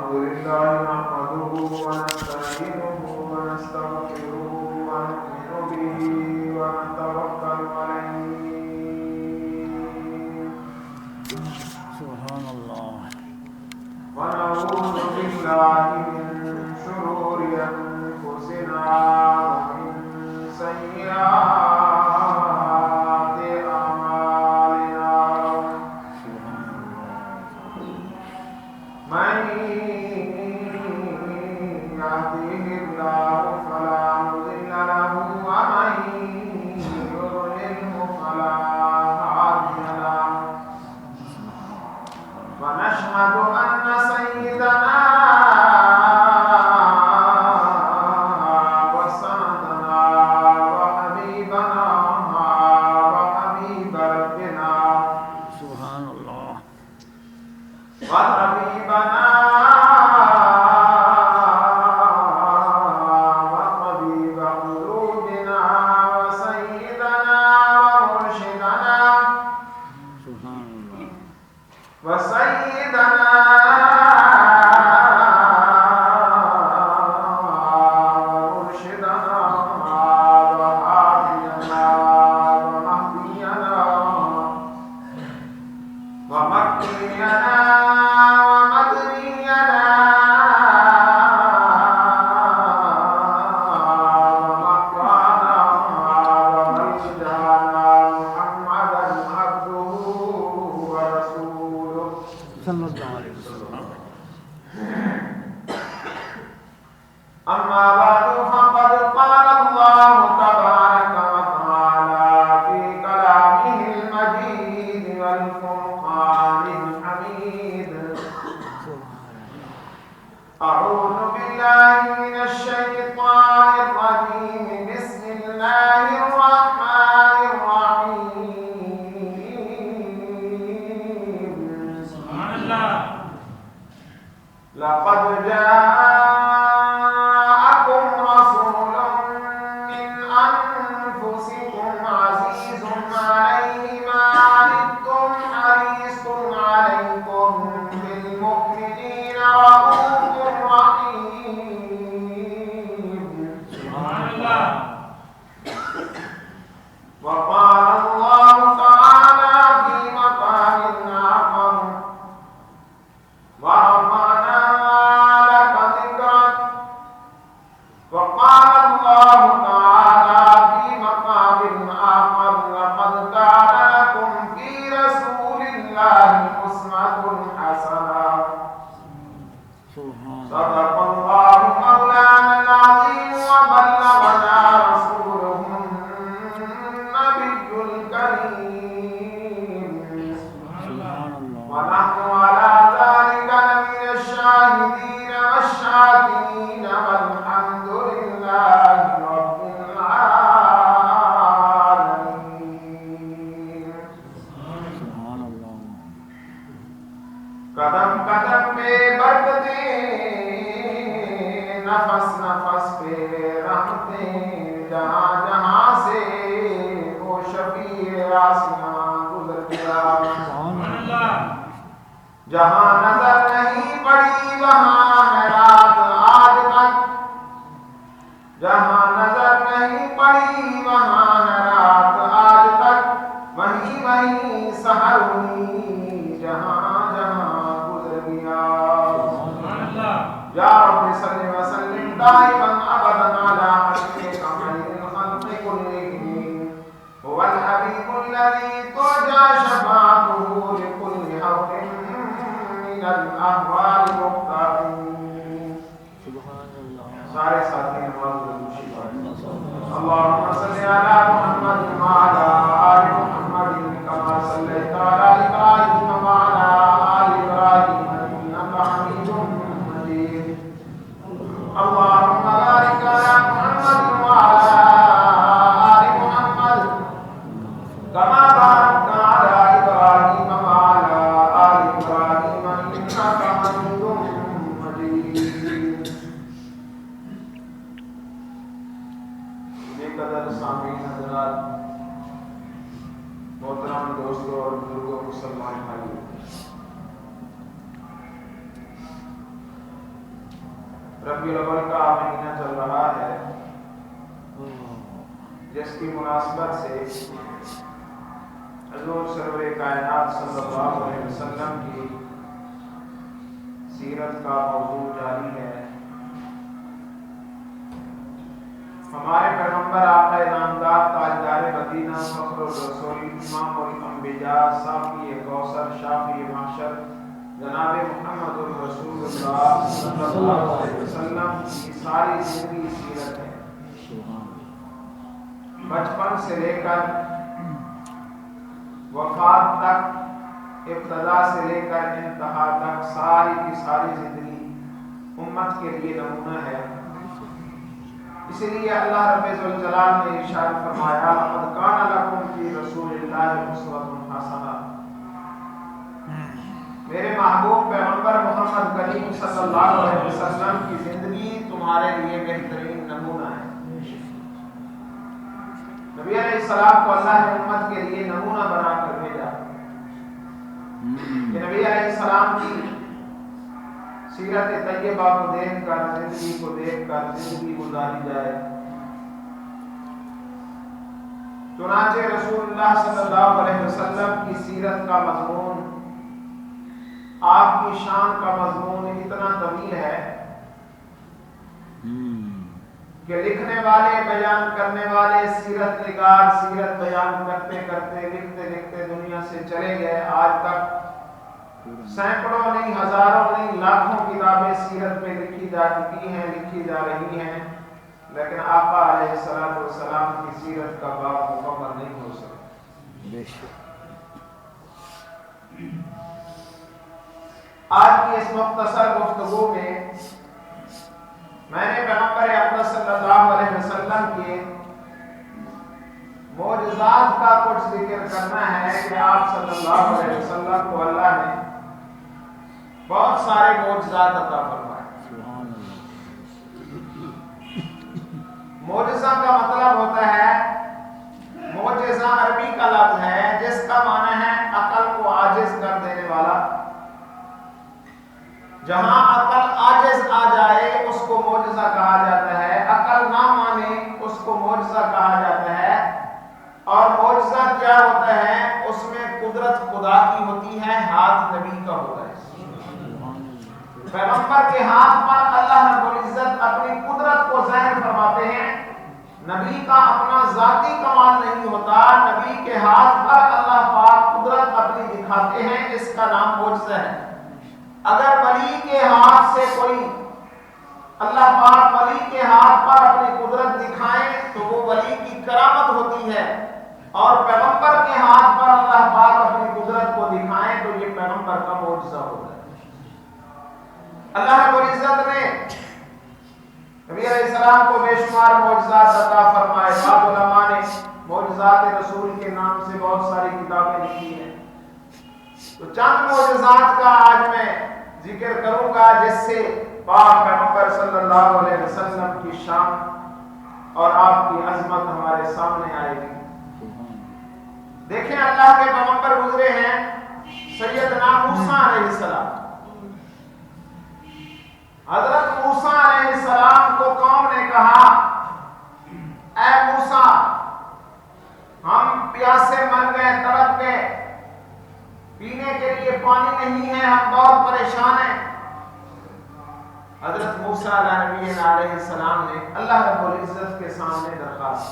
الحمد لله نحمده ونستعينه ونستغفره ونؤمن به ونتوكل عليه سبحان الله ونعوذ بالله من شرور أنفسنا ومن سيئات أعمالنا من يهده الله فلا مضل له ومن يضلله فلا هادي له ونشهد أن سيدنا وسندنا وحبيبنا وحبيب ربنا سبحان الله وحبيبنا وحبيب قلوبنا وسيدنا ومرشدنا سبحان الله وسيدنا ومرشدنا وهادينا ومهدينا ومكينا ومدنينا ومكانا وملجانا محمدا عبده ورسوله صلى الله عليه وسلم أما بعد فقد قال الله تبارك وتعالى في كلامه المجيد والفرقان الحميد أعوذ بالله من الشيطان الرجيم بسم الله الرحمن الرحيم سبحان الله لقد جاءكم رسول من أنفسكم عزيز عليه ما عنتم حريص عليكم بالمؤمنين رؤوف رحيم سبحان الله وقال الله تعالى في مقام آخر ورفعنا لك ذكرك وقال الله تعالى في مقام آخر لقد كان لكم في رسول الله أسوة حسنة سبحان صدق الله مولانا العظيم وبلغنا رسوله النبي الكريم سبحان الله ونحن على ذلك لمن الشاهدين والشاكرين والحمد لله رب العالمين سبحان الله قدم قدم پہ برکتیں نفس نفس پہ رحمتیں جہاں جہاں سے وہ شفیع آسیاں گزر گیا سبحان الله جہاں نظر نہیں پڑی وہاں ہے رات آج تک جہاں نظر نہیں پڑی وہاں ہے رات آج تک وہیں وہیں سحر ہوئی جہاں جہاں گزر گیا سبحان الله یا رب صلی وسلم دائما ابدا على حبيبك خير الخلق كلهم هو الحبيب الذي ترجى شفاعته لكل حول من الاهوال مقتحم سبحان الله سارے ساتھی نماز خوشی پڑھیں اللهم صل على محمد وعلى آل محمد كما صليت على إبراهيم وعلى آل إبراهيم إنك حميد مجيد اللهم لا ربیع الاول کا مہینہ چل رہا ہے، جس کی مناسبت سے حضور سرور کائنات صلی اللہ علیہ وسلم کی سیرت کا موضوع جاری ہے۔ ہمارے پیغمبر آقا نامدار تاجدار مدینہ فخر الرسول امام الانبیاء صافی کوثر شافی محشر جناب محمد الرسول اللہ صلی اللہ علیہ وسلم کی ساری زندگی سیرت ہے۔ بچپن سے لے کر وفات تک، ابتدا سے لے کر انتہا تک ساری کی ساری زندگی امت کے لیے نمونہ ہے۔ اسی لیے اللہ رب ذوالجلال نے ارشاد فرمایا لقد کان لکم فی رسول اللہ اسوۃ حسنہ، میرے محبوب پیغمبر محمد کریم صلی اللہ علیہ وسلم کی زندگی تمہارے لیے بہترین نمونہ ہے۔ نبی علیہ السلام کو اللہ نے امت کے لیے نمونہ بنا کر بھیجا کہ نبی علیہ السلام کی سیرت طیبہ کو دیکھ کر، زندگی کو دیکھ کر زندگی گزاری جائے۔ چنانچہ رسول اللہ صلی اللہ علیہ وسلم کی سیرت کا مضمون، آپ کی شان کا مضمون اتنا طویل ہے کہ لکھنے والے، بیان کرنے والے، سیرت نگار سیرت بیان کرتے کرتے، لکھتے لکھتے دنیا سے چلے گئے۔ آج تک سینکڑوں نہیں، ہزاروں نہیں، لاکھوں کتابیں سیرت میں لکھی جا چکی ہیں، لکھی جا رہی ہیں، لیکن آقا علیہ السلام کی سیرت کا باب مکمل نہیں ہو سکتا۔ آج کی اس مختصر گفتگو میں نے پیغمبر اکرم صلی اللہ علیہ وسلم کے معجزات کا کچھ ذکر کرنا ہے کہ آپ صلی اللہ علیہ وسلم کو اللہ نے بہت سارے معجزات عطا فرمائے۔ معجزہ کا مطلب ہوتا ہے، معجزہ عربی کا لفظ ہے جس کا معنی ہے عقل کو عاجز کر دینے والا۔ جہاں عقل عاجز آ جائے اس کو معجزہ کہا جاتا ہے، عقل نہ مانے اس کو معجزہ کہا جاتا ہے۔ اور معجزہ کیا ہوتا ہے؟ اس میں قدرت خدا کی ہوتی ہے، ہاتھ نبی کا ہوتا ہے۔ پیغمبر کے ہاتھ پر اللہ رب العزت اپنی قدرت کو ظاہر فرماتے ہیں۔ نبی کا اپنا ذاتی کمال نہیں ہوتا، نبی کے ہاتھ پر اللہ پاک قدرت اپنی دکھاتے ہیں، اس کا نام معجزہ ہے۔ اگر ولی کے ہاتھ سے کوئی، اللہ پاک ولی کے ہاتھ پر اپنی قدرت دکھائیں تو وہ ولی کی کرامت ہوتی ہے، اور پیغمبر کے ہاتھ پر اللہ پاک اپنی قدرت کو دکھائیں تو یہ پیغمبر کا معجزہ ہوتا ہے۔ اللہ رب العزت نے نبی علیہ السلام کو بے شمار معجزات عطا فرمائے۔ بعض علماء نے معجزات رسول کے نام سے بہت ساری کتابیں لکھی ہیں۔ تو چند معجزات کا آج میں ذکر کروں گا جس سے پاک پیغمبر صلی اللہ علیہ وسلم کی شان اور آپ کی عظمت ہمارے سامنے آئے گی۔ دیکھیں اللہ کے پیغمبر گزرے ہیں، سیدنا موسیٰ علیہ السلام۔ حضرت موسیٰ علیہ السلام کو قوم نے کہا، اے موسیٰ ہم پیاسے مر گئے، تڑپ گئے، پینے کے لیے پانی نہیں ہے، ہم بہت پریشان ہیں۔ حضرت موسیٰ علیہ السلام نے اللہ رب العزت کے سامنے درخواست،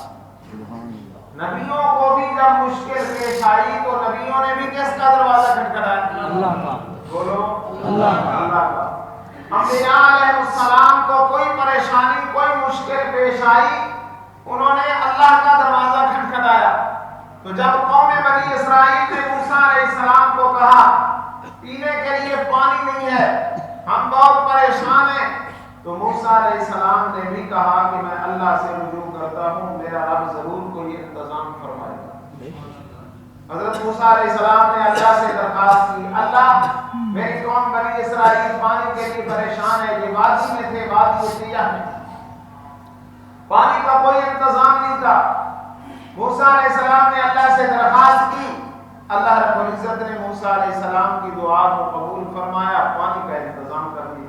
نبیوں کو بھی جب مشکل پیش آئی تو نبیوں نے بھی کس کا دروازہ کھٹکھٹایا؟ اللہ کا۔ بولو اللہ کا۔ انبیاء علیہ السلام کو کوئی پریشانی، کوئی مشکل پیش آئی، انہوں نے اللہ کا دروازہ کھٹکھٹایا۔ تو جب قوم بنی اسرائیل نے موسیٰ علیہ السلام کو کہا پینے کے لیے پانی نہیں ہے، ہم بہت پریشان ہیں، تو موسیٰ علیہ السلام نے بھی کہا کہ میں اللہ سے رجوع کرتا ہوں، میرا رب ضرور کوئی انتظام فرمائے گا۔ حضرت موسیٰ علیہ السلام نے اللہ سے درخواست کی، اللہ میری قوم بنی اسرائیل پانی کے لیے پریشان ہے، یہ وادی میں تھے، وادی سیاہ میں پانی کا کوئی انتظام نہیں تھا۔ موسیٰ علیہ السلام نے اللہ سے درخواست کی، اللہ رب العزت نے موسیٰ علیہ السلام کی دعا کو قبول فرمایا، پانی کا انتظام کر دیا۔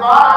12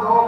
2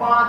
5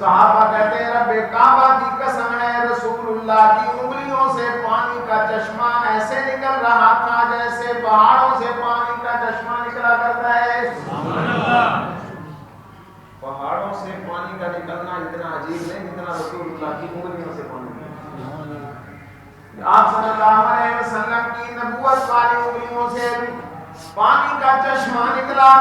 صحابہ کہتے ہیں رب کعبہ کی قسم ہے رسول اللہ کی انگلیوں سے پانی کا چشمہ ایسے نکل رہا تھا جیسے پہاڑوں سے پانی کا چشمہ نکلا کرتا ہے. پہاڑوں سے پانی کا نکلنا اتنا عجیب نہیں جتنا رسول اللہ کی انگلیوں سے پانی نکلا. آپ صلی اللہ علیہ وسلم کی نبوت والی انگلیوں سے پانی کا چشمہ نکلا,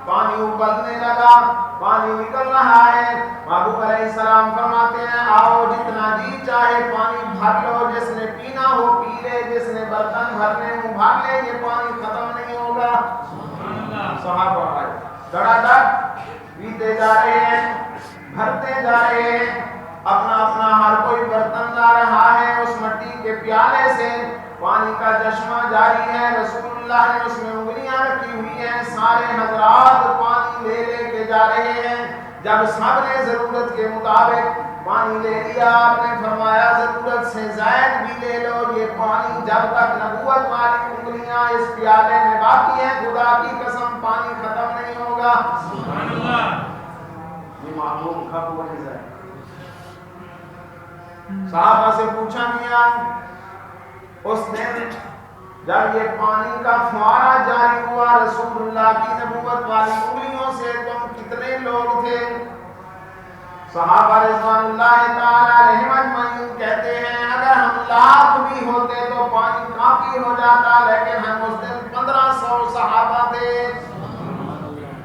پانی ابلنے لگا, پانی نکل رہا ہے. محبوب علیہ السلام فرماتے ہیں آؤ جتنا جی چاہے پانی بھر لو, جس نے پینا ہو پی لے, جس نے برتن بھرنے ہو بھر لے, یہ پانی ختم نہیں ہوگا. صحابہ آئے دڑا دڑ پیتے جا رہے ہیں, بھرتے جا رہے ہیں, اپنا اپنا ہر کوئی برتن لا رہا ہے, اس مٹی کے پیالے سے پانی کا چشمہ جاری ہے. رسول اللہ نے اس میں انگلیاں رکھی ہوئی ہیں, سارے حضرات پانی لے لے کے جا رہے ہیں. جب سب نے ضرورت کے مطابق پانی لے لیا, آپ نے فرمایا ضرورت سے زائد بھی لے لو, یہ پانی جب تک نبوت والی انگلیاں اس پیالے میں باقی ہیں خدا کی قسم پانی ختم نہیں ہوگا. یہ محبوب کب وہ ہے. صحابہ سے پوچھا گیا اس دن جب یہ پانی کا فوارہ جاری ہوا رسول اللہ کی نبوت والی انگلیوں سے, تم کتنے لوگ تھے؟ صحابہ رضوان اللہ تعالی علیہم اجمعین کہتے ہیں اگر ہم لاکھ بھی ہوتے تو پانی کافی ہو جاتا, لیکن ہم اس دن 1500 صحابہ تھے.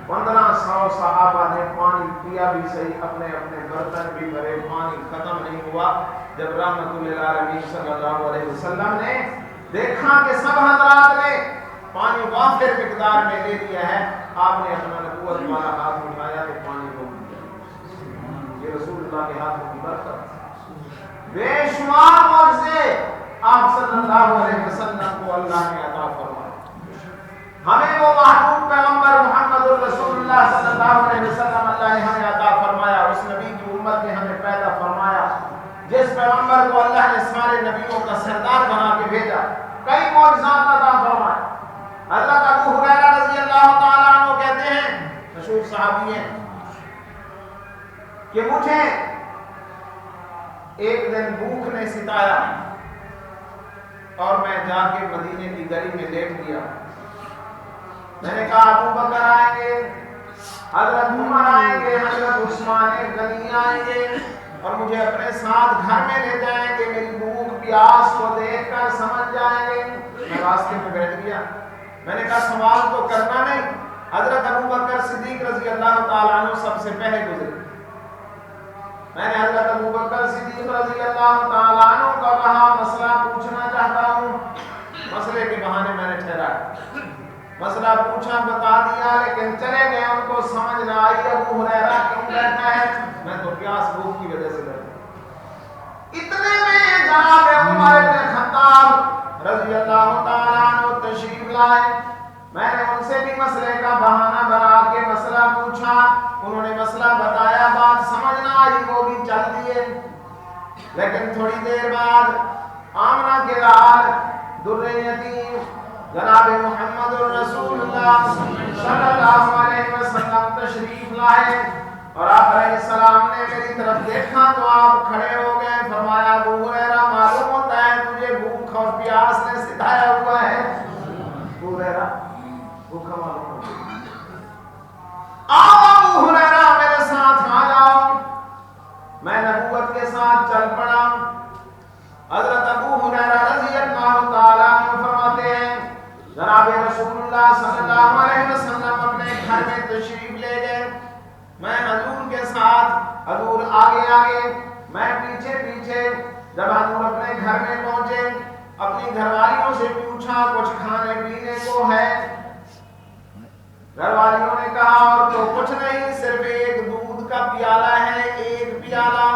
1500 صحابہ نے پانی پیا بھی صحیح, اپنے اپنے برتن بھی بھرے, پانی ختم نہیں ہوا. جب رحمت للعالمین صلی اللہ علیہ وسلم نے دیکھا کہ سب حضرات نے پانی وافر مقدار میں لے لیا ہے, آپ نے اپنا نبوت والا ہاتھ اٹھایا تو پانی کو دیا. یہ رسول اللہ کے ہاتھوں کی برکت, بے شمار معجزے آپ صلی اللہ علیہ وسلم کو اللہ نے عطا فرمائے. ہمیں وہ محبوب پیغمبر محمد رسول اللہ صلی اللہ علیہ وسلم اللہ نے ہمیں عطا فرمایا, اس نبی کی امت نے ہمیں پیدا فرمایا جس پیغمبر کو اللہ نے سارے نبیوں کا سردار بنا کے بھیجا, کئی معجزات عطا فرمائے. حضرت ابو ہریرہ رضی اللہ تعالیٰ عنہ کہتے ہیں, مشہور صحابی ہیں, کہ مجھے ایک دن بھوک نے ستایا اور میں جا کے مدینے کی گلی میں لیٹ گیا. میں نے کہا ابو بکر آئیں گے, حضرت عمر آئیں گے, حضرت عثمان غنی آئیں گے اور مجھے اپنے ساتھ گھر میں لے جائیں گے, میری بھوک پیاس کو دیکھ کر سمجھ جائیں گے. میں راستے میں بیٹھ گیا, میں نے کہا سوال تو کرنا نہیں. حضرت ابو بکر صدیق رضی اللہ تعالیٰ عنہ سب سے پہلے گزرے. میں نے حضرت ابو بکر صدیق رضی اللہ تعالیٰ عنہ کا کہا مسئلہ پوچھنا چاہتا ہوں. مسئلے کے بہانے میں نے ٹھہرایا, مسئلہ پوچھا بتا دیا, لیکن چلے گئے, ان کو سمجھ نہ آئی ابو ہریرہ کیوں بیٹھا ہے. میں تو پیاس بھوک کی وجہ سے بیٹھا. اتنے میں جناب عمر بن خطاب رضی اللہ تعالیٰ عنہ تشریف لائے. میں نے ان سے بھی مسئلے کا بہانہ بنا کے مسئلہ پوچھا, انہوں نے مسئلہ بتایا, بات سمجھ نہ آئی, وہ بھی چل دیے. لیکن تھوڑی دیر بعد آمنہ کے لال در یتیم جناب محمد رسول اللہ صلی اللہ علیہ وسلم تشریف لائے اور آپ علیہ السلام نے میری طرف دیکھا تو آپ کھڑے ہو گئے. فرمایا ابو ہریرہ معلوم ہوتا ہے تجھے بھوک اور پیاس نے ستایا ہوا ہے. ابو ہریرہ بھوکا معلوم ہوتا ہے, آؤ ابو ہریرہ میرے ساتھ آ جاؤ. میں نبوت کے ساتھ چل پڑا. حضرت ابو ہریرہ رضی اللہ تعالیٰ عنہ فرماتے ہیں جناب رسول اللہ صلی اللہ علیہ وسلم اپنے گھر میں تشریف لے گئے. میں حضور کے ساتھ, حضور آگے آگے, میں پیچھے پیچھے. جب حضور اپنے گھر میں پہنچے, اپنی گھر والیوں سے پوچھا کچھ کھانے پینے کو ہے. گھر والیوں نے کہا اور تو کچھ نہیں, صرف ایک دودھ کا پیالہ ہے, ایک پیالہ.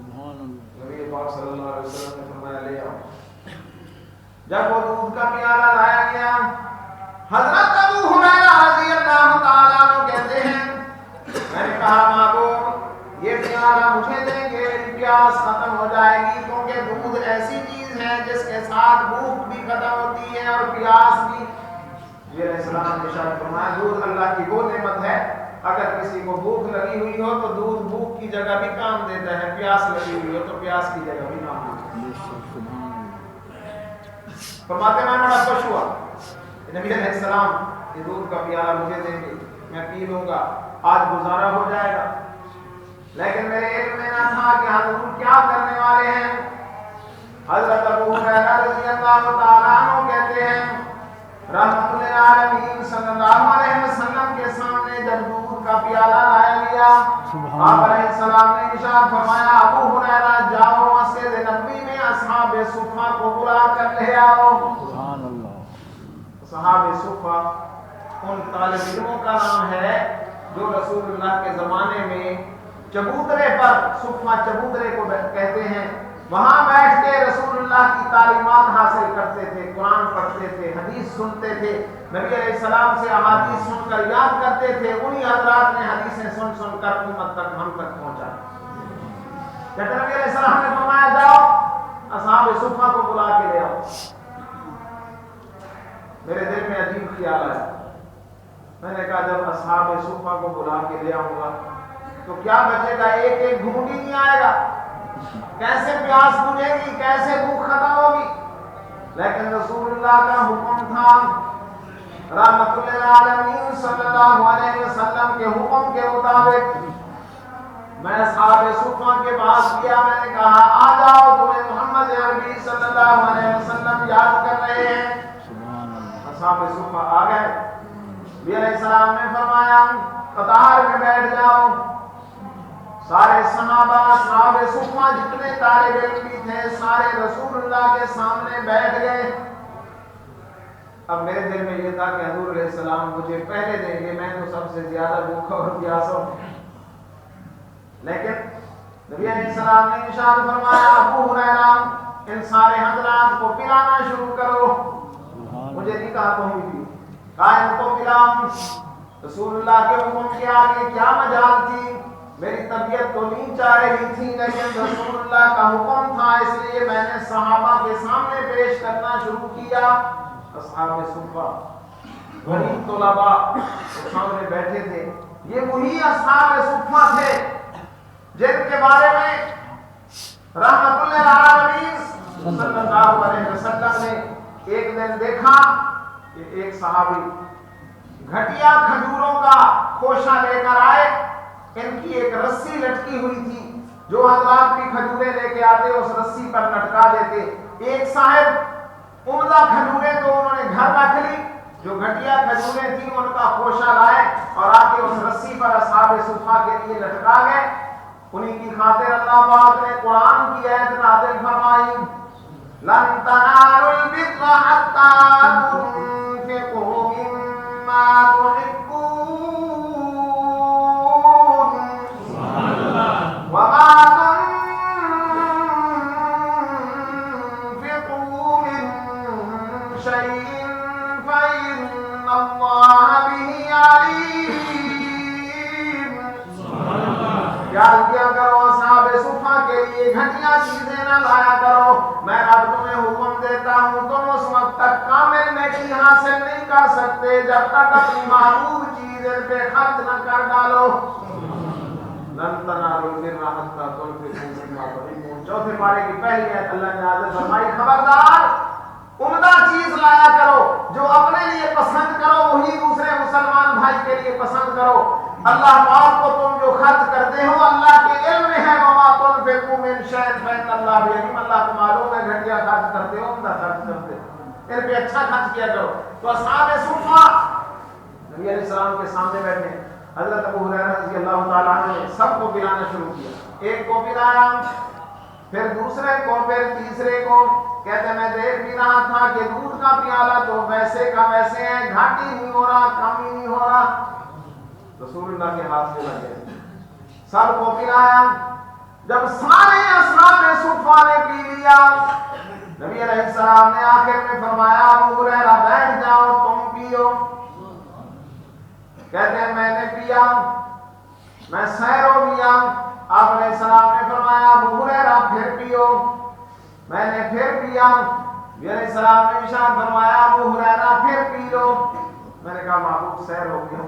نبی پاک صلی اللہ علیہ وسلم نے فرمایا لے آؤ. جب وہ دودھ کا پیالہ لایا گیا, حضرت ابو ہریرہ رضی اللہ تعالیٰ عنہ کہتے ہیں میں نے کہا محبوب یہ پیالہ مجھے دیں گے, پیاس ختم ہو جائے گی, کیونکہ دودھ ایسی چیز ہے جس کے ساتھ بھوک بھی ختم ہوتی ہے اور پیاس بھی. یہ اسلام نے ارشاد فرمایا دودھ اللہ کی وہ نعمت ہے, اگر کسی کو بھوک لگی ہوئی ہو تو دودھ بھوک کی جگہ بھی کام دیتا ہے، پیاس لگی ہوئی ہو تو پیاس کی جگہ بھی کام دیتا ہے۔ فرماتے میں بڑا خوش ہوا، نبی علیہ السلام یہ دودھ کا پیالہ مجھے دیں گے، میں پی لوں گا، آج گزارا ہو جائے گا۔ لیکن میرے علم میں نہ تھا کہ حضور کیا کرنے والے ہیں۔ حضرت ابو ہریرہ رضی اللہ تعالیٰ عنہ کہتے ہیں رحمت للعالمین صلی اللہ علیہ وسلم کے سامنے جب دودھ کا پیالہ لایا گیا، آپ علیہ السلام نے ارشاد فرمایا ابو ہریرہ جاؤ مسجد نبوی میں اصحاب صفہ کو بلا کر لے آؤ۔ سبحان اللہ۔ صحاب صفہ ان طالب علموں کا نام ہے جو رسول اللہ کے زمانے میں چبوترے پر، صفہ چبوترے کو کہتے ہیں، وہاں بیٹھ کے رسول اللہ کی تعلیمات حاصل کرتے تھے، قرآن پڑھتے تھے، حدیث سنتے تھے، نبی علیہ السلام سے احادیث سن کر یاد کرتے تھے، انہی حضرات نے حدیثیں سن سن کر امت تک ہم تک پہنچا۔ کہتے نبی علیہ السلام نے فرمایا جاؤ اصحاب صفہ کو بلا کے لے آؤ۔ میرے دل میں عجیب خیال آیا، میں نے کہا جب اصحاب صفہ کو بلا کے لے آؤں گا تو کیا بچے گا؟ ایک ایک گھونٹ ہی نہیں آئے گا، کیسے پیاس بجھے گی، کیسے بھوک ختم ہوگی؟ لیکن رسول اللہ کا حکم تھا، رحمت للعالمین صلی اللہ علیہ وسلم کے حکم کے مطابق میں اصحاب صفہ کے پاس گیا، میں نے کہا آ جاؤ، تمہیں محمد عربی صلی اللہ علیہ وسلم یاد کر رہے ہیں۔ اصحاب صفہ آ گئے، نبی علیہ السلام نے فرمایا قطار میں بیٹھ جاؤ۔ سارے صحابہ اصحاب صفہ جتنے طالب علم بھی تھے سارے رسول اللہ کے سامنے بیٹھ گئے۔ اب میرے دل میں یہ تھا کہ حضور علیہ السلام مجھے پہلے دیں گے، میں تو سب سے زیادہ بھوکا اور پیاسا ہوں۔ لیکن نبی علیہ السلام نے ارشاد فرمایا ابو ہریرہ ان سارے حضرات کو پلانا شروع کرو۔ مجھے نہیں کہا تم بھی کہا ان کو پلاؤ۔ رسول اللہ کے حکم کے آگے کیا مجال تھی؟ میری طبیعت تو نہیں چاہ رہی تھی، لیکن رسول اللہ کا حکم تھا، اس لیے میں نے صحابہ کے سامنے پیش کرنا شروع کیا۔ اصحاب صفہ غریب طلباء سامنے بیٹھے تھے، یہ وہی اصحاب صفہ تھے جن کے بارے میں رحمت للعالمین صلی اللہ علیہ وسلم نے ایک دن دیکھا کہ ایک صحابی گھٹیا کھجوروں کا خوشہ لے کر آئے، ان کی ایک رسی لٹکی ہوئی تھی، جو حضرات بھی کھجوریں لے کے آتے اس رسی پر لٹکا دیتے۔ ایک صاحب عمدہ کھجوریں تو انہوں نے گھر رکھ لی، جو گھٹیا کھجوریں تھیں ان کا خوشہ لائے اور آ کے اس رسی پر اصحاب صفہ کے لیے لٹکا گئے۔ انہی کی خاطر اللہ پاک نے قرآن کی آیت نازل فرمائی لن تنالوا البر حتى تنفقوا مما تحبون وما تنفقوا من شيء فإن الله به عليم۔ یاد کیا کرو اصحاب صفہ کے لیے گھٹیا چیزیں نہ لایا کرو، میں اب تمہیں حکم دیتا ہوں تم اس وقت تک کامل نیکی حاصل نہیں کر سکتے جب تک اپنی محبوب چیز ان پہ خرچ نہ کر ڈالو۔ لن تنالوا البر حتى تنفقوا مما تحبون۔ چوتھے پارے کی پہلی آیت اللہ نے نازل فرمائی خبردار عمدہ چیز لایا کرو، جو اپنے لیے پسند کرو وہی دوسرے مسلمان بھائی کے لیے پسند کرو۔ اللہ پاک کو تم جو خرچ کرتے ہو اللہ کے علم میں ہے، وما تنفقوا من شيء فإن الله به عليم۔ اللہ کو معلوم ہے گھٹیا خرچ کرتے ہو، عمدہ خرچ کرتے ہو، ان پہ اچھا خرچ کیا کرو۔ تو اصحاب صفہ نبی علیہ السلام کے سامنے بیٹھے، حضرت ابو ہریرہ رضی اللہ تعالیٰ عنہ نے سب کو پلانا شروع کیا، ایک کو پلایا، پھر دوسرے کو، پھر تیسرے کو۔ کہتے میں دیکھ بھی رہا تھا کہ دودھ کا پیالہ تو ویسے کا ویسے ہے، گھاٹی نہیں ہو رہا، کم ہی نہیں ہو رہا۔ رسول اللہ کے ہاتھ سے لگ گئے، سب کو پلایا۔ جب سارے اصحاب صفہ نے پی لیا، نبی علیہ السلام نے آخر میں فرمایا ابو ہریرہ بیٹھ جاؤ تم پیو۔ کہتے ہیں میں نے پیا، میں سیر ہو گیا۔ آپ علیہ السلام نے فرمایا ابو ہریرہ پھر پیو، میں نے پھر پیا۔ نبی علیہ السلام نے ارشاد فرمایا ابو ہریرہ پھر پی لو۔ میں نے کہا محبوب سیر ہو گیا،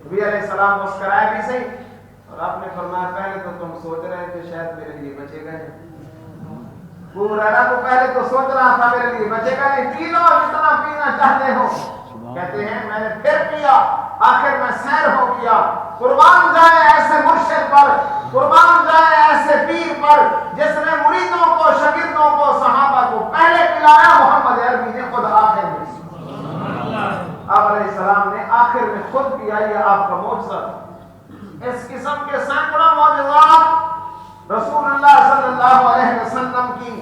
نبی علیہ السلام مسکرائے بھی صحیح اور آپ نے فرمایا پہلے تو تم سوچ رہے تھے شاید میرے لیے بچے گا نہیں. ابو ہریرہ کو پہلے تو سوچ رہا تھا میرے لیے بچے گا نہیں, پی لو جتنا پینا چاہتے ہو. کہتے ہیں میں نے پھر پیا, آخر میں سیر ہو گیا. قربان جائے ایسے مرشد پر, قربان جائے ایسے پیر پر جس نے مریدوں کو, شاگردوں کو, صحابہ کو پہلے پلایا. محمد عربی نے خود آخر میں, آپ علیہ السلام نے آخر میں خود پیا. یہ آپ کا معجزہ. اس قسم کے سینکڑوں معجزات رسول اللہ صلی اللہ علیہ وسلم کی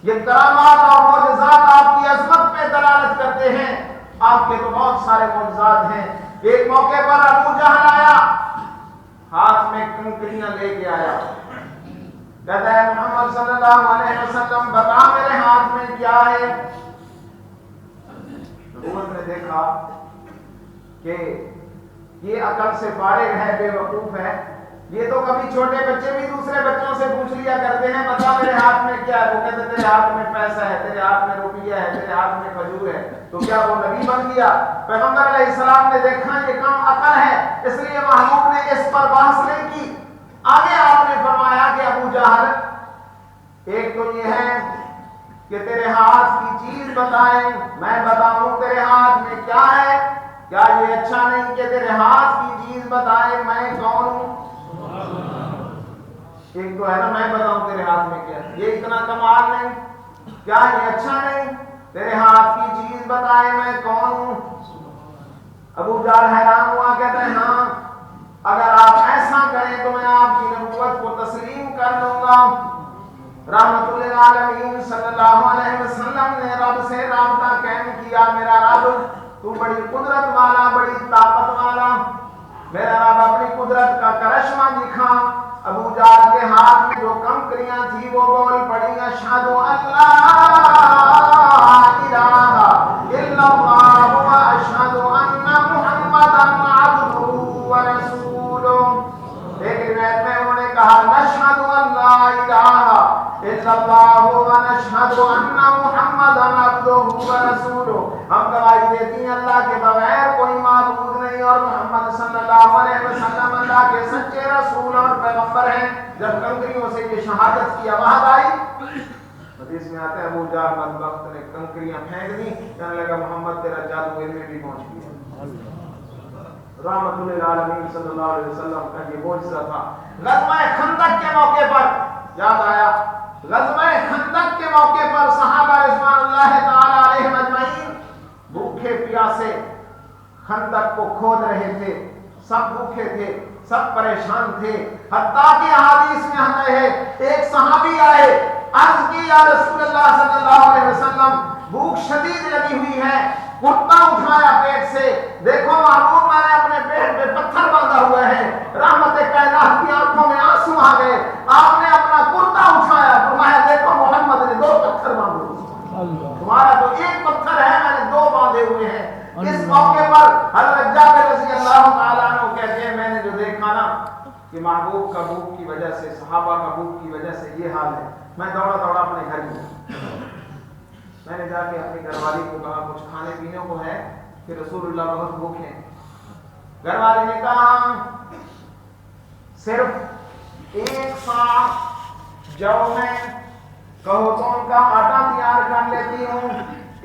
یہ کرامات اور معجزات آپ کی عظمت پہ دلالت کرتے ہیں. آپ کے تو بہت سارے معجزات ہیں. ایک موقع پر ابو جہل آیا, ہاتھ میں کنکریاں لے کے آیا. کہتا ہے محمد صلی اللہ علیہ وسلم بتا میرے ہاتھ میں کیا ہے. حکومت نے دیکھا کہ یہ عقل سے فارغ ہے, بے وقوف ہے. یہ تو کبھی چھوٹے بچے بھی دوسرے بچوں سے پوچھ لیا کرتے ہیں بتا میرے ہاتھ میں کیا ہے. وہ کہتے تیرے ہاتھ میں پیسہ ہے, تیرے ہاتھ میں روپیہ ہے, تیرے ہاتھ میں کھجور ہے. تو کیا وہ نبی بن گیا؟ پیغمبر علیہ السلام نے دیکھا یہ کم عقل ہے, اس لیے محبوب نے اس پر بحث نہیں کی. آگے آپ نے فرمایا کہ ابو جہل ایک تو یہ ہے کہ تیرے ہاتھ کی چیز بتائیں, میں بتاؤں تیرے ہاتھ میں کیا ہے. کیا یہ اچھا نہیں کہ تیرے ہاتھ کی چیز بتائیں میں کون ہوں؟ ایک تو ہے نا میں بتاؤں تیرے ہاتھ میں کیا ہے, یہ اتنا کمال نہیں. کیا یہ اچھا نہیں تیرے ہاتھ کی چیز بتائے میں کون ہوں؟ ابو جہل حیران ہوا, کہتا ہے ہاں اگر آپ ایسا کریں تو میں آپ کی نبوت کو تسلیم کر لوں گا. رحمت للعالمین صلی اللہ علیہ وسلم نے رب سے رابطہ قائم کیا. میرا رب تو بڑی قدرت والا, بڑی طاقت والا, میرا رب اپنی قدرت کا کرشمہ دکھا. ابو جہل کے ہاتھ میں جو کنکریاں تھی وہ بول پڑی اشہد ان لا الہ الا اللہ و اشہد ان محمدا عبدہ و رسولہ. ایک روایت میں انہوں نے کہا نشہد ان لا الہ الا اللہ و نشہد ان محمدا عبدہ و رسولہ. ہم گواہی دیتی ہیں اللہ کے بغیر کوئی معبود نہیں اور محمد صلی اللہ علیہ وسلم اللہ کے سچے رسول اور پیغمبر ہیں. جب کنکریوں سے یہ شہادت کی آواز آئی, حدیث میں آتا ہے ابو جہل بدبخت نے کنکریاں پھینک دی, کہنے لگا محمد تیرا جادو علم میں بھی پہنچ گیا. رحمت للعالمین صلی اللہ علیہ وسلم کا یہ معجزہ تھا. غزوہ خندق کے موقع پر یاد آیا, غزوہ خندق کے موقع پر صحابہ رضوان اللہ تعالی علیہم اجمعین بھوکے پیاسے خندق کو کھود رہے تھے. سب بھوکے تھے, سب پریشان تھے. حتیٰ کہ حدیث میں ہمیں ہے ایک صحابی آئے, عرض کی یا رسول اللہ صلی اللہ علیہ وسلم بھوک شدید لگی ہوئی ہے. کرتا اٹھایا پیٹ سے, دیکھو محبوب میں نے اپنے پیٹ پہ پتھر باندھا ہوا ہے. رحمت کائنات کی آنکھوں میں آنسو آ گئے. آپ نے اپنا کرتا اٹھایا, فرمایا دیکھو محمد نے 2 پتھر باندھے, تمہارا تو 1 پتھر ہے, میں نے 2 باندھے ہوئے ہیں. اس موقع پر حضرت جابر رضی اللہ تعالیٰ عنہ کہتے ہیں میں نے جو دیکھا نا کہ محبوب کا بھوک کی وجہ سے, صحابہ کا بھوک کی وجہ سے یہ حال ہے, میں دوڑا دوڑا اپنے گھر میں, میں نے جا کے اپنی گھر والی کو کہا کچھ کھانے پینے کو ہے کہ رسول اللہ بہت بھوکے ہیں. گھر والی نے کہا صرف 1 سا جو میں کہو تو ان کا آٹا تیار کر لیتی ہوں.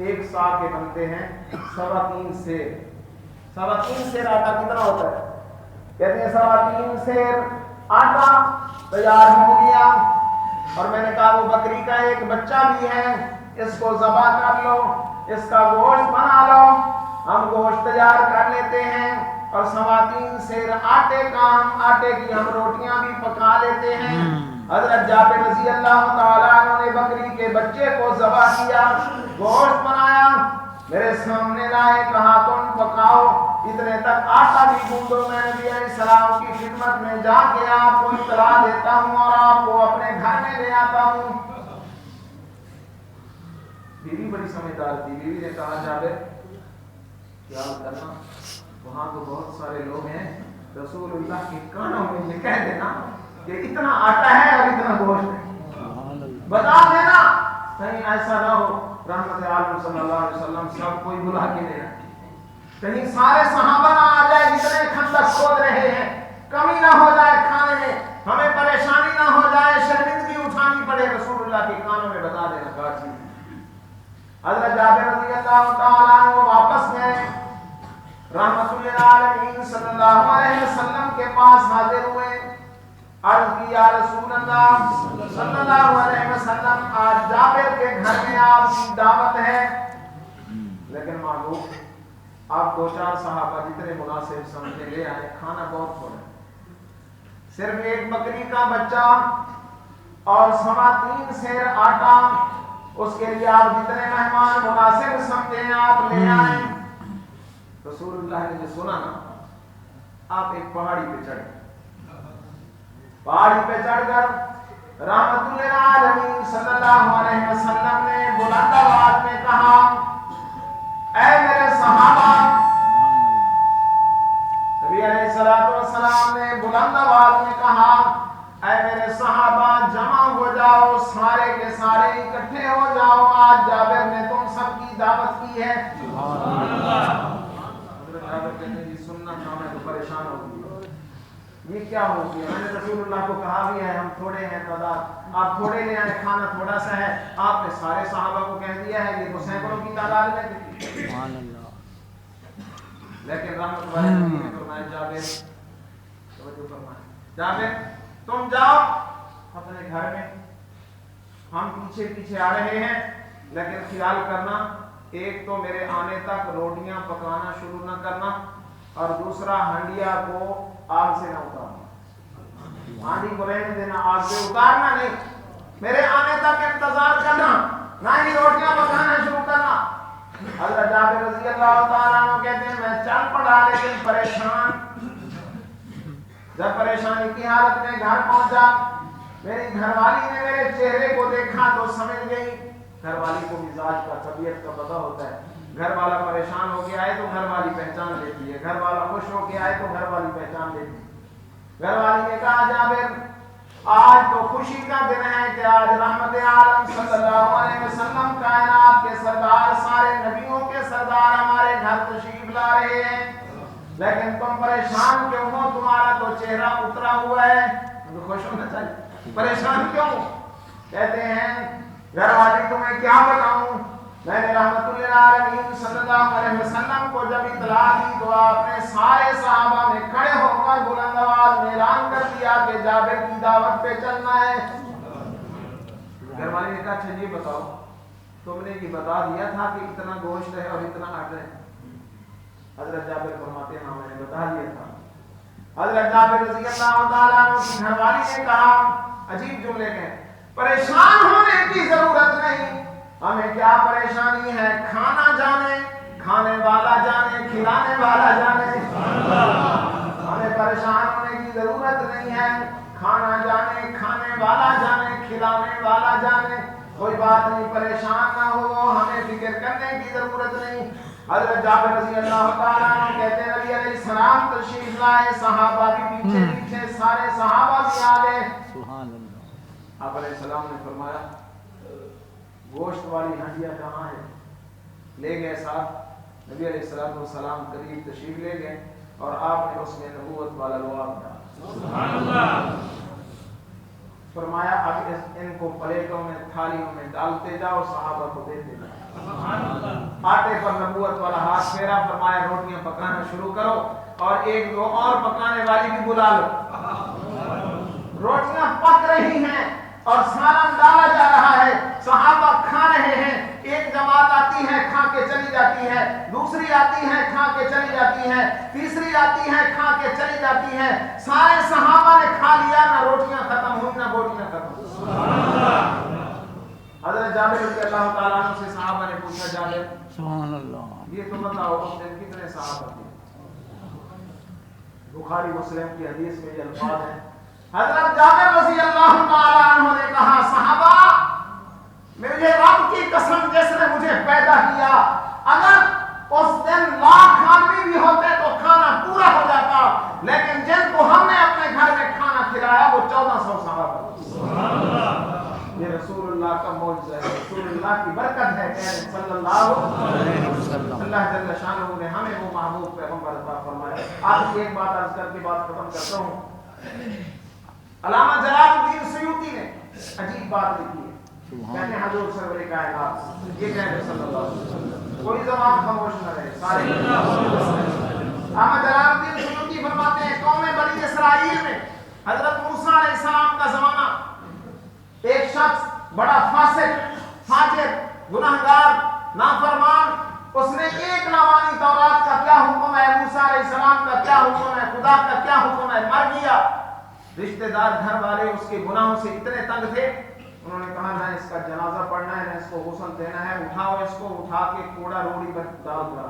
1 سا کے بنتے ہیں 3.25 سیر. 3.25 سیر آٹا کتنا ہوتا ہے؟ کہتے ہیں 3.25 سیر آٹا تیار ہو گیا. اور میں نے کہا وہ بکری کا ایک بچہ بھی ہے, اس کو ذبح کر لو, اس کا گوشت بنا لو. ہم گوشت تیار کر لیتے ہیں اور 3.25 سیر آٹے کا, آٹے کی ہم روٹیاں بھی پکا لیتے ہیں. حضرت جابر رضی اللہ تعالیٰ عنہ نے بکری کے بچے کو ذبح کیا, گوشت بنایا, میرے سامنے لائے, کہا تم پکاؤ, اتنے تک آٹا بھی گوندو. میں نبی علیہ السلام کی خدمت میں جا کے آپ کو اطلاع دیتا ہوں اور آپ کو اپنے گھر میں لے آتا ہوں. بیوی بڑی سمجھدار تھی. بیوی نے کہا جابر خیال کرنا وہاں تو بہت سارے لوگ ہیں, رسول اللہ کے کانوں میں یہ کہہ دینا کہ اتنا آٹا ہے اور اتنا گوشت ہے, بتا دینا کہیں ایسا نہ ہو. رحمت عالم صلی اللہ علیہ وسلم سب کوئی بلا کے لے آئے. کہیں سارے صحابہ نہ آ جائے جتنے خندق کھود رہے ہیں، کمی نہ ہو جائے کھانے میں، ہمیں پریشانی نہ ہو جائے، شرمندگی اٹھانی پڑے، رسول اللہ کے کانوں میں بتا دینا کافی۔ حضرت جابر رضی اللہ تعالیٰ عنہ واپس گئے، رحمت للعالمین صلی اللہ علیہ وسلم کے پاس حاضر ہوئے، عرض کی یا رسول اللہ صلی اللہ علیہ وسلم آج جابر کے گھر میں آپ کی دعوت ہے، لیکن محبوب آپ دو چار صحابہ جتنے مناسب سمجھے لے آئے، کھانا بہت تھوڑا ہے، صرف ایک بکری کا بچہ اور 3.25 سیر آٹا، اس کے لیے آپ جتنے مہمان مناسب سمجھیں آپ لے آئیں۔ رسول اللہ نے جو سنا نا، آپ ایک پہاڑی پہ چڑھ گئے، پہاڑی پہ چڑھ کر رحمت للعالمین صلی اللہ علیہ وسلم نے بلند آواز میں کہا، اے میرے صحابہ، نبی علیہ السلام نے بلند آواز میں کہا، اے میرے صحابہ جمع ہو جاؤ، سارے کے سارے اکٹھے ہو جاؤ، آج جابر نے تم سب کی دعوت کی ہے۔ حضرت جابر کہتے ہیں یہ سننا تھا، میں تو پریشان ہو گئی، یہ کیا ہو گیا؟ میں نے رسول اللہ کو کہا بھی ہے ہم تھوڑے ہیں تعداد، آپ تھوڑے لے آئے، کھانا تھوڑا سا ہے، آپ نے سارے صحابہ کو کہہ دیا ہے، یہ تو سینکڑوں کی تعداد میں تھی۔ لیکن رحمت والے نبی نے فرمایا جابر، توجہ فرمائیں، جابر تم جاؤ اپنے گھر میں، ہم پیچھے پیچھے آ رہے ہیں، لیکن خیال کرنا ایک تو میرے آنے تک روٹیاں پکانا شروع نہ کرنا، اور دوسرا ہنڈیا کو آگ سے نہ اتارنا، ہانڈی کو رہنے دینا، آگ سے اتارنا نہیں، میرے آنے تک انتظار کرنا، نہ ہی روٹیاں پکانا شروع کرنا۔ حضرت جابر رضی اللہ تعالیٰ عنہ کہتے ہیں میں چل پڑا، لیکن پریشان، جب پریشانی کی حالت میں گھر پہنچا، میری گھر والی نے میرے چہرے کو دیکھا تو سمجھ گئی، گھر والی کو مزاج کا طبیعت کا پتہ ہوتا ہے، گھر والا پریشان ہو کے آئے تو گھر والی پہچان لیتی ہے، گھر والا خوش ہو کے آئے تو گھر والی پہچان لیتی ہے۔ گھر والی نے کہا جابر آج تو خوشی کا دن ہے کہ آج رحمت عالم صلی اللہ علیہ وسلم کائنات کے سردار، سارے نبیوں کے سردار ہمارے گھر تشریف لا رہے ہیں، لیکن تم پریشان کیوں ہو؟ تمہارا تو چہرہ اترا ہوا ہے، خوش ہونا چاہیے، پریشان کیوں؟ کہتے ہیں گھر والی تمہیں کیا بتاؤں، میں نے رحمت للعالمین صلی اللہ علیہ وسلم کو جب اطلاع دی تو آپ نے سارے صحابہ میں کھڑے ہو کر بلند آواز میں اعلان کر دیا کہ جابر کی دعوت پہ چلنا ہے۔ گھر والی نے کہا اچھا یہ بتاؤ تم نے یہ بتا دیا تھا کہ اتنا گوشت ہے اور اتنا آٹا ہے؟ حضرت جابر فرماتے ہیں ہاں میں نے بتا دیا تھا۔ حضرت جابر رضی اللہ تعالیٰ عنہ کی گھر والی نے کہا عجیب جملے کہیں، پریشان ہونے کی ضرورت نہیں، ہمیں کیا پریشانی ہے، کھانا جانے، کھانے والا جانے، کھلانے والا جانے، ہمیں پریشان ہونے کی ضرورت نہیں ہے، کھانا جانے، کھانے والا جانے، کھلانے والا جانے، کوئی بات نہیں، پریشان نہ ہو، ہمیں فکر کرنے کی ضرورت نہیں۔ حضرت جابر رضی اللہ تعالیٰ عنہ کہتے ہیں نبی علیہ السلام تشریف لائے، صحابہ بھی پیچھے پیچھے، سارے صحابہ بھی آ گئے۔ سبحان اللہ۔ آپ علیہ السلام نے فرمایا گوشت والی ہنڈیا کہاں ہے؟ لے گئے ساتھ، نبی علیہ السلام قریب تشریف لے گئے اور آپ نے اس میں نبوت والا لعاب ڈالا، سبحان اللہ، فرمایا اب ان کو پلیٹوں میں تھالیوں میں ڈالتے جاؤ، صحابہ کو دیتے جاؤ، سبحان اللہ، آٹے پر نبوت والا ہاتھ پھیرا، فرمایا روٹیاں پکانا شروع کرو اور ایک دو اور پکانے والی بھی بلا لو۔ روٹیاں پک رہی ہیں اور سالن ڈالا جا رہا ہے، صحابہ کھا رہے ہیں، ایک جماعت آتی ہے کھا کے چلی جاتی ہے، دوسری آتی ہے کھا کے چلی جاتی ہے، تیسری آتی ہے کھا کے چلی جاتی ہے، سارے صحابہ نے کھا لیا، نہ روٹیاں ختم ہوئی نہ بوٹیاں ختم ہوئی، سبحان اللہ۔ حضرت جابر رضی اللہ تعالیٰ عنہ سے صحابہ نے پوچھا جابر سبحان اللہ، یہ تو بتاؤ اس دن کتنے صحابہ تھے؟ بخاری مسلم کی حدیث میں یہ الفاظ ہیں، حضرت جابر رضی اللہ تعالیٰ عنہ نے کہا صحابہ مجھے رب کی قسم جس نے مجھے پیدا کیا، اگر اس دن 1,00,000 آدمی بھی ہوتے تو کھانا پورا ہو جاتا، لیکن جن کو ہم نے اپنے گھر میں کھانا کھلایا وہ 1400 صحابہ۔ یہ رسول اللہ کا معجزہ ہے، رسول اللہ کی برکت ہے، صلی اللہ علیہ وسلم۔ اللہ جل شانہ نے ہمیں وہ محبوب پیغمبر عطا فرمایا۔ آج ایک بات عرض کر کے بات ختم کرتا ہوں۔ علامہ جلال الدین سیوطی نے عجیب بات لکھی ہے، کہتے ہیں حضور سرور کائنات یہ کہتے ہیں صلی اللہ علیہ وسلم، کوئی زبان خاموش نہ رہے، سارے علامہ جلال الدین سیوطی فرماتے ہیں قوم بنی اسرائیل میں حضرت موسیٰ علیہ السلام کا زمانہ، ایک شخص بڑا فاسق، فاجر، گناہگار، نافرمان، اس نے ایک نہ مانی تورات کا کیا حکم ہے، موسیٰ علیہ السلام کا کیا حکم ہے، خدا کا کیا حکم ہے، مر گیا۔ رشتہ دار گھر والے اس کے گناہوں سے اتنے تنگ تھے، انہوں نے کہا نہ اس کا جنازہ پڑھنا ہے، نہ اس کو غسل دینا ہے، اٹھاؤ اس کو، اٹھا کے کوڑا روڑی پر ڈال دو۔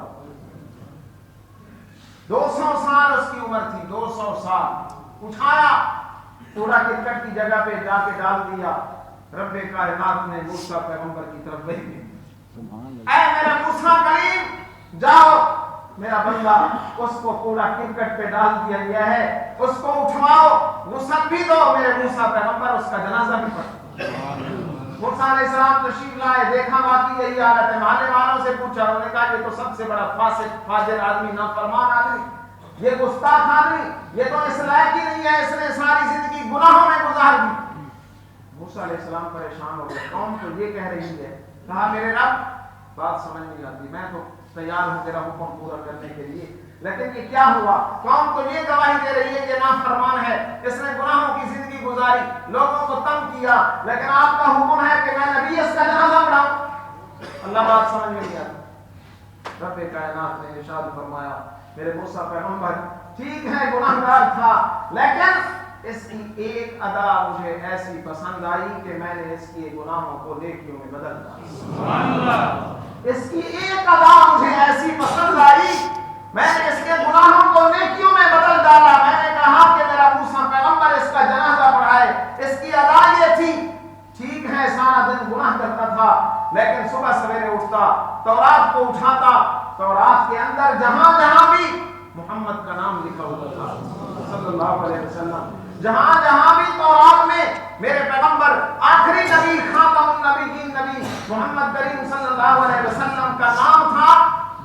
200 سال اس کی عمر تھی، 200 سال، اٹھایا، کوڑا کرکٹ کی جگہ پہ جا کے ڈال دیا۔ رب کائنات نے موسیٰ پیغمبر کی طرف بھیجا، اے میرا موسیٰ کلیم، جاؤ میرا بندہ اس کو کوڑا کرکٹ پہ ڈال دیا گیا ہے، اس کو اٹھواؤ، غسل بھی دو، میرے موسیٰ پیغمبر اس کا جنازہ بھی پڑھو۔ موسیٰ علیہ السلام تشریف لائے، دیکھا واقعی یہی حالت ہے، محلے والوں سے پوچھا، انہوں نے کہا یہ تو سب سے بڑا فاسق، فاجر آدمی، نافرمان آدمی، یہ گستاخ آدمی، یہ تو اس لائق ہی نہیں ہے، اس نے ساری زندگی گناہوں میں گزار دی۔ موسیٰ علیہ السلام پریشان ہو گئے، قوم تو یہ کہہ رہی ہے، کہا میرے رب بات سمجھ نہیں آتی، میں تو تیار ہوں تیرا حکم پورا کرنے کے لیے، لیکن یہ کیا ہوا؟ قوم تو یہ گواہی دے رہی ہے کہ نافرمان ہے، اس نے گناہوں کی زندگی گزاری، لوگوں کو تنگ کیا، لیکن آپ کا حکم ہے کہ میں نبی اس کا جنازہ پڑھاؤں۔ اللہ بات سمجھ میں نہیں آتی۔ رب کائنات نے ارشاد فرمایا میرے موسیٰ پیغمبر ٹھیک ہے گناہگار تھا، لیکن اس کی ایک ادا مجھے ایسی پسند آئی کہ میں نے اس کے گناہوں کو نیکیوں میں بدل دیا۔ اس کی ایک ادا مجھے ایسی پسند آئی، میں نے اس کے گناہوں کو نیکیوں میں بدل ڈالا۔ میں نے کہا کہ میرا موسیٰ پیغمبر اس کا جنازہ پڑھائے۔ اس کی ادا یہ تھی، ٹھیک ہے سارا دن گناہ کرتا تھا، لیکن صبح سویرے اٹھتا، تورات کو اٹھاتا، تورات کے اندر جہاں جہاں بھی محمد کا نام لکھا ہوتا تھا صلی اللہ علیہ وسلم، جہاں جہاں بھی تورات میں میرے پیغمبر آخری نبی، خاتم النبیین نبی محمد کریم صلی اللہ علیہ وسلم کا نام تھا،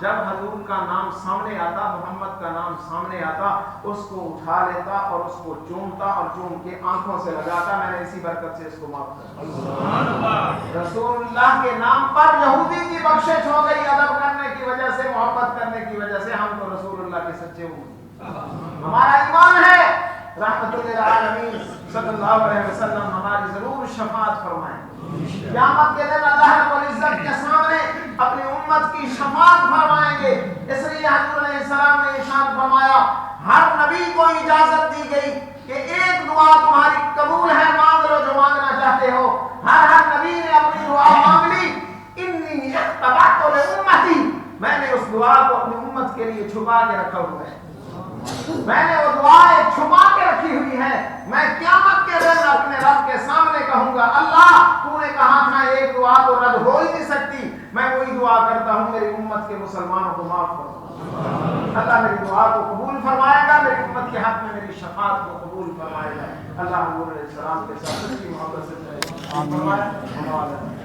جب حضور کا نام سامنے آتا، محمد کا نام سامنے آتا، اس کو اٹھا لیتا اور اس کو چومتا اور چوم کے آنکھوں سے لگاتا، میں نے اسی برکت سے اس کو معاف کر۔ رسول اللہ کے نام پر یہودی کی بخشش ہو گئی، ادب کرنے کی وجہ سے، محبت کرنے کی وجہ سے۔ ہم تو رسول اللہ کے سچے ہوں، ہمارا ایمان ہے رحمت للعالمین صلی اللہ علیہ وسلم ہماری ضرور شفاعت فرمائیں۔ قیامت کے دن اللہ رب العزت کے سامنے اپنی امت کی شفاعت فرمائیں گے۔ اس لیے حضور علیہ السلام نے ارشاد فرمایا ہر نبی کو اجازت دی گئی کہ ایک دعا تمہاری قبول ہے، مانگ لو جو مانگنا چاہتے ہو۔ ہر نبی نے اپنی دعا مانگ لی۔ انی اختبأت لامتی، میں نے اس دعا کو اپنی امت کے لیے چھپا کے رکھا ہوا ہے، میں نے وہ دعائیں چھپا کے رکھی ہوئی ہیں۔ میں قیامت کے دن اپنے رب کے سامنے کہوں گا اللہ تو نے کہا تھا ایک دعا تو رد ہو ہی نہیں سکتی، میں وہی دعا کرتا ہوں میری امت کے مسلمانوں کو معاف فرما۔ اللہ میری دعا کو قبول فرمائے گا، میری امت کے حق میں میری شفاعت کو قبول فرمائے گا۔ اللہ حضور علیہ السلام کے ساتھ سچی محبت سے فرمائے۔